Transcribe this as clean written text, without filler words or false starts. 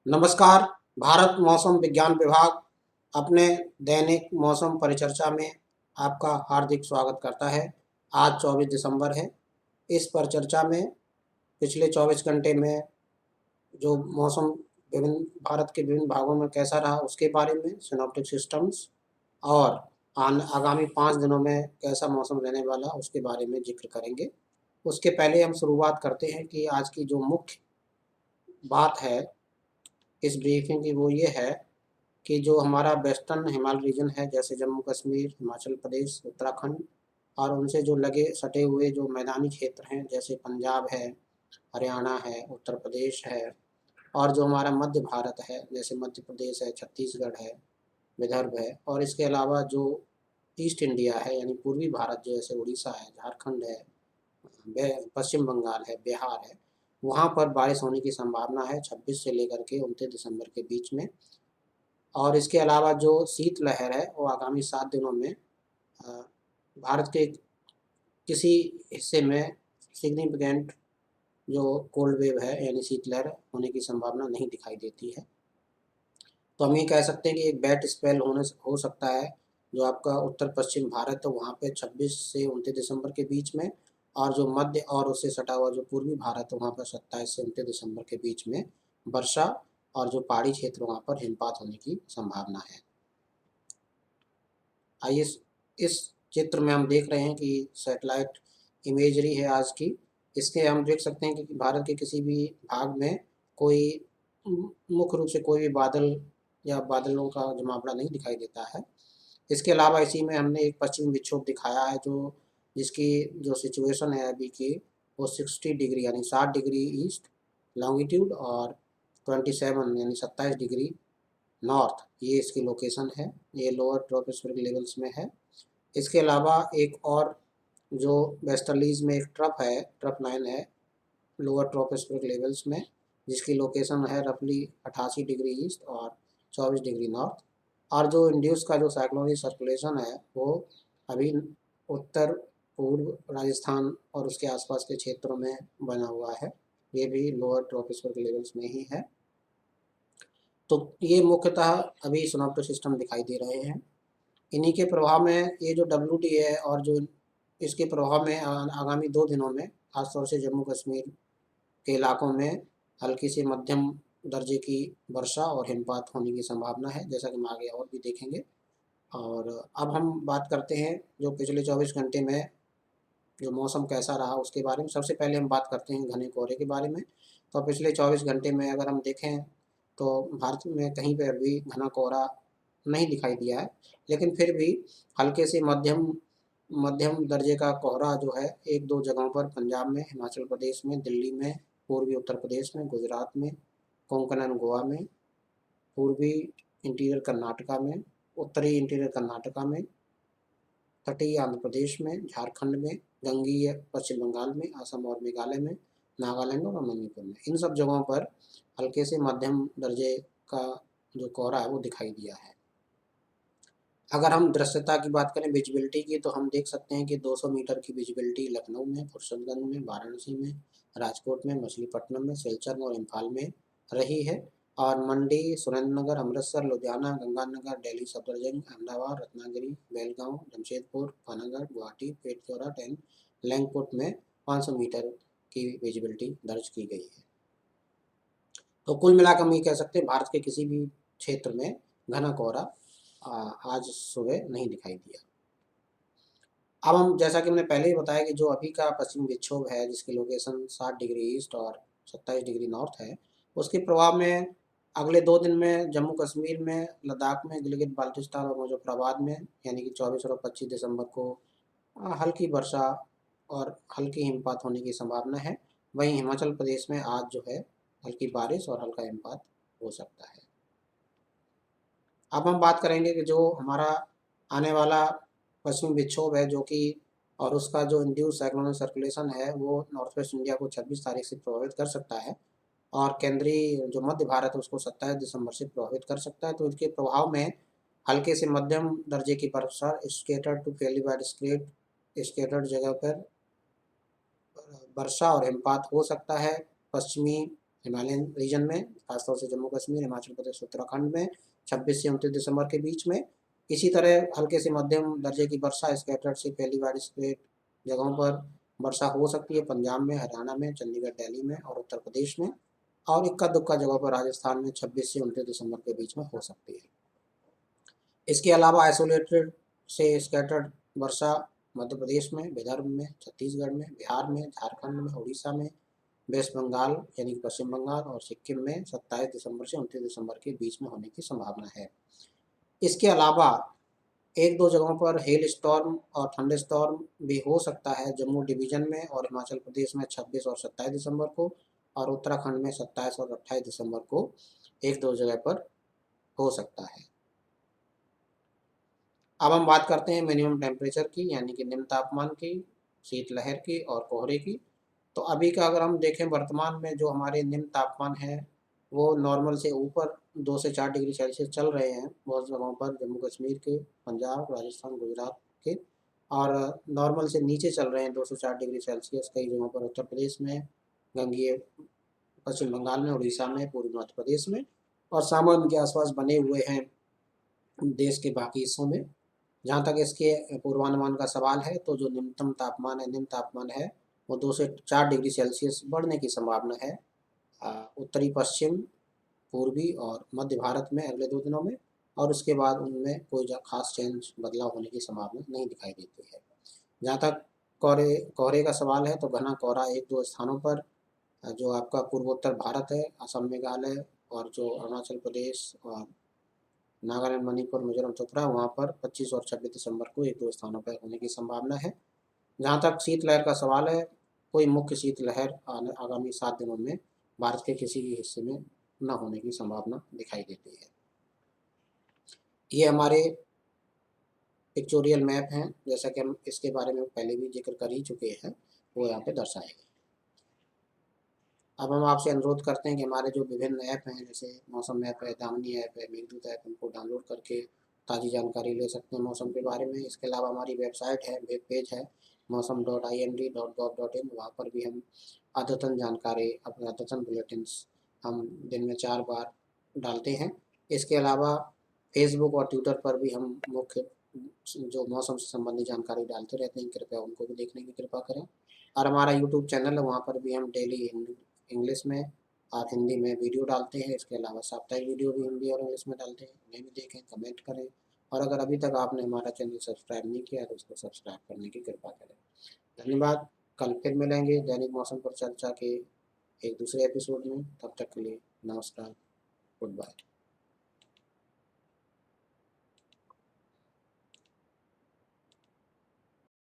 नमस्कार। भारत मौसम विज्ञान विभाग अपने दैनिक मौसम परिचर्चा में आपका हार्दिक स्वागत करता है। आज 24 दिसंबर है। इस परिचर्चा में पिछले 24 घंटे में जो मौसम विभिन्न भारत के विभिन्न भागों में कैसा रहा उसके बारे में, सिनॉप्टिक सिस्टम्स और आगामी 5 दिनों में कैसा मौसम रहने वाला उसके बारे में जिक्र करेंगे। उसके पहले हम शुरुआत करते हैं कि आज की जो मुख्य बात है इस ब्रीफिंग की वो ये है कि जो हमारा वेस्टर्न हिमालय रीजन है, जैसे जम्मू कश्मीर, हिमाचल प्रदेश, उत्तराखंड और उनसे जो लगे सटे हुए जो मैदानी क्षेत्र हैं, जैसे पंजाब है, हरियाणा है, उत्तर प्रदेश है और जो हमारा मध्य भारत है, जैसे मध्य प्रदेश है, छत्तीसगढ़ है, विदर्भ है और इसके अलावा जो ईस्ट इंडिया है यानी पूर्वी भारत जैसे उड़ीसा है, झारखंड है, पश्चिम बंगाल है, बिहार है, वहाँ पर बारिश होने की संभावना है 26 से लेकर के 29 दिसंबर के बीच में। और इसके अलावा जो शीत लहर है वो आगामी 7 दिनों में भारत के किसी हिस्से में सिग्निफिकेंट जो कोल्ड वेव है यानी शीतलहर होने की संभावना नहीं दिखाई देती है। तो हम ये कह सकते हैं कि एक बैट स्पेल हो सकता है जो आपका उत्तर पश्चिम भारत है वहाँ पे 26 से 29 दिसंबर के बीच में, और जो मध्य और उससे सटा हुआ जो पूर्वी भारत है वहाँ पर 27 से 29 दिसंबर के बीच में वर्षा और जो पहाड़ी क्षेत्र वहाँ पर हिमपात होने की संभावना है। आइए इस चित्र में हम देख रहे हैं कि सैटेलाइट इमेजरी है आज की। इसके हम देख सकते हैं कि भारत के किसी भी भाग में कोई मुख्य रूप से कोई भी बादल या बादलों का जमावड़ा नहीं दिखाई देता है। इसके अलावा इसी में हमने एक पश्चिमी विक्षोभ दिखाया है जो जिसकी जो सिचुएशन है अभी की वो 60 डिग्री यानी 60 डिग्री ईस्ट लॉन्गिट्यूड और 27 यानी 27 डिग्री नॉर्थ, ये इसकी लोकेशन है। ये लोअर ट्रोपोस्फेरिक लेवल्स में है। इसके अलावा एक और जो वेस्टर्लीज में एक ट्रफ लाइन है लोअर ट्रोपोस्फेरिक लेवल्स में, जिसकी लोकेशन है रफली 88 डिग्री ईस्ट और 24 डिग्री नॉर्थ। और जो इंड्यूस का जो साइक्लोनिक सर्कुलेशन है वो अभी उत्तर पूर्व राजस्थान और उसके आसपास के क्षेत्रों में बना हुआ है। ये भी लोअर ट्रोपोस्फेरिक लेवल्स में ही है। तो ये मुख्यतः अभी सिनॉप्टिक सिस्टम दिखाई दे रहे हैं। इन्हीं के प्रभाव में ये जो WD है और जो इसके प्रभाव में आगामी 2 दिनों में खासतौर से जम्मू कश्मीर के इलाकों में हल्की से मध्यम दर्जे की वर्षा और हिमपात होने की संभावना है, जैसा कि हम आगे और भी देखेंगे। और अब हम बात करते हैं जो पिछले 24 घंटे में जो मौसम कैसा रहा उसके बारे में। सबसे पहले हम बात करते हैं घने कोहरे के बारे में। तो पिछले 24 घंटे में अगर हम देखें तो भारत में कहीं पर भी घना कोहरा नहीं दिखाई दिया है, लेकिन फिर भी हल्के से मध्यम मध्यम दर्जे का कोहरा जो है एक दो जगहों पर पंजाब में, हिमाचल प्रदेश में, दिल्ली में, पूर्वी उत्तर प्रदेश में, गुजरात में, कोंकण एंड गोवा में, पूर्वी इंटीरियर कर्नाटका में, उत्तरी इंटीरियर कर्नाटका में, तटीय आंध्र प्रदेश में, झारखंड में, गंगीय पश्चिम बंगाल में, असम और मेघालय में, नागालैंड और मणिपुर में, इन सब जगहों पर हल्के से मध्यम दर्जे का जो कोहरा है वो दिखाई दिया है। अगर हम दृश्यता की बात करें विजिबिलिटी की, तो हम देख सकते हैं कि 200 मीटर की विजिबिलिटी लखनऊ में, फुर्सतगंज में, वाराणसी में, राजकोट में, मछलीपट्टनम में, सिलचर और इम्फाल में रही है। और मंडी, सुरेंद्रनगर, अमृतसर, लुधियाना, गंगानगर, दिल्ली सफदरजंग, अहमदाबाद, रत्नागिरी, बेलगांव, जमशेदपुर, पानागढ़, गुवाहाटी, पेटचौरा एंड लैंगपुट में 500 मीटर की विजिबिलिटी दर्ज की गई है। तो कुल मिलाकर हम ये कह सकते हैं भारत के किसी भी क्षेत्र में घना कोहरा आज सुबह नहीं दिखाई दिया। अब हम जैसा कि हमने पहले ही बताया कि जो अभी का पश्चिमी विक्षोभ है जिसकी लोकेशन 60 डिग्री ईस्ट और 27 डिग्री नॉर्थ है, उसके प्रभाव में अगले 2 दिन में जम्मू कश्मीर में, लद्दाख में, गिलगित बाल्टिस्तान और मुजफ्फराबाद में यानी कि 24 और 25 दिसंबर को हल्की वर्षा और हल्की हिमपात होने की संभावना है। वहीं हिमाचल प्रदेश में आज जो है हल्की बारिश और हल्का हिमपात हो सकता है। अब हम बात करेंगे कि जो हमारा आने वाला पश्चिमी विक्षोभ है जो कि और उसका जो इंड्यूस साइक्लोनिक सर्कुलेशन है वो नॉर्थ वेस्ट इंडिया को 26 तारीख से प्रभावित कर सकता है और केंद्रीय जो मध्य भारत है उसको 27 दिसंबर से प्रभावित कर सकता है। तो इसके प्रभाव में हल्के से मध्यम दर्जे की वर्षा scattered to fairly widespread scattered जगह पर वर्षा और हिमपात हो सकता है पश्चिमी हिमालयन रीजन में, खासतौर से जम्मू कश्मीर, हिमाचल प्रदेश, उत्तराखंड में 26 से 29 दिसंबर के बीच में। इसी तरह हल्के से मध्यम दर्जे की वर्षा स्कैटर्ड से पहली बारिश के जगहों पर वर्षा हो सकती है पंजाब में, हरियाणा में, चंडीगढ़, दिल्ली में और उत्तर प्रदेश में। और इक्का दुक्का जगहों पर राजस्थान में 26 से 29 दिसंबर के बीच में हो सकती है। इसके अलावा आइसोलेटेड से स्कैटर्ड वर्षा मध्य प्रदेश में, विदर्भ में, छत्तीसगढ़ में, बिहार में, झारखंड में, उड़ीसा में, वेस्ट बंगाल यानी कि पश्चिम बंगाल और सिक्किम में 27 दिसंबर से 29 दिसंबर के बीच में होने की संभावना है। इसके अलावा एक दो जगहों पर हेल स्टॉर्म और थंडर स्टॉर्म भी हो सकता है जम्मू डिवीजन में और हिमाचल प्रदेश में 26 और 27 दिसंबर को, और उत्तराखंड में 27 और 28 दिसंबर को एक दो जगह पर हो सकता है। अब हम बात करते हैं मिनिमम टेम्परेचर की, यानी कि निम्न तापमान की, शीतलहर की और कोहरे की। तो अभी का अगर हम देखें वर्तमान में जो हमारे निम्न तापमान है वो नॉर्मल से ऊपर 2 से 4 डिग्री सेल्सियस चल रहे हैं बहुत जगहों पर, जम्मू कश्मीर के, पंजाब, राजस्थान, गुजरात के। और नॉर्मल से नीचे चल रहे हैं 2 से 4 डिग्री सेल्सियस कई जगहों पर उत्तर प्रदेश में, गंगीय पश्चिम बंगाल में, उड़ीसा में, पूर्वी मध्य प्रदेश में, और सामान्य के आसपास बने हुए हैं देश के बाकी हिस्सों में। जहाँ तक इसके पूर्वानुमान का सवाल है तो जो न्यूनतम तापमान है, निम्न तापमान है, वो 2 से 4 डिग्री सेल्सियस बढ़ने की संभावना है उत्तरी पश्चिम, पूर्वी और मध्य भारत में अगले 2 दिनों में। और उसके बाद उनमें कोई खास चेंज बदलाव होने की संभावना नहीं दिखाई देती है। जहाँ तक कोहरे कोहरे का सवाल है तो घना कोहरा एक दो स्थानों पर जो आपका पूर्वोत्तर भारत है, असम, मेघालय और जो अरुणाचल प्रदेश और नागालैंड, मणिपुर, मिजोरम, त्रिपुरा, वहाँ पर 25 और 26 दिसंबर को एक दो स्थानों पर होने की संभावना है। जहाँ तक शीतलहर का सवाल है, कोई मुख्य शीतलहर आगामी 7 दिनों में भारत के किसी भी हिस्से में न होने की संभावना दिखाई देती है। ये हमारे पिक्चोरियल मैप हैं, जैसा कि हम इसके बारे में पहले भी जिक्र कर ही चुके हैं, वो यहाँ पे दर्शाए गए। अब हम आपसे अनुरोध करते हैं कि हमारे जो विभिन्न ऐप हैं, जैसे मौसम ऐप है, दामिनी ऐप है, मेघदूत ऐप, उनको डाउनलोड करके ताज़ी जानकारी ले सकते हैं मौसम के बारे में। इसके अलावा हमारी वेबसाइट है, वेब पेज है मौसम.imd.gov.in, वहाँ पर भी हम अद्यतन जानकारी, अपने अद्यतन बुलेटिन्स हम दिन में 4 बार डालते हैं। इसके अलावा फेसबुक और ट्विटर पर भी हम मुख्य जो मौसम से संबंधित जानकारी डालते रहते हैं, कृपया उनको भी देखने की कृपा करें। और हमारा यूट्यूब चैनल है, वहाँ पर भी हम डेली इंग्लिश में और हिंदी में वीडियो डालते हैं। इसके अलावा साप्ताहिक वीडियो भी हिंदी और इंग्लिश में डालते हैं, उन्हें भी देखें, कमेंट करें। और अगर अभी तक आपने हमारा चैनल सब्सक्राइब नहीं किया तो उसको सब्सक्राइब करने की कृपा करें। धन्यवाद। कल फिर मिलेंगे दैनिक मौसम पर चर्चा के एक दूसरे एपिसोड में। तब तक के लिए नमस्कार, गुड बाय।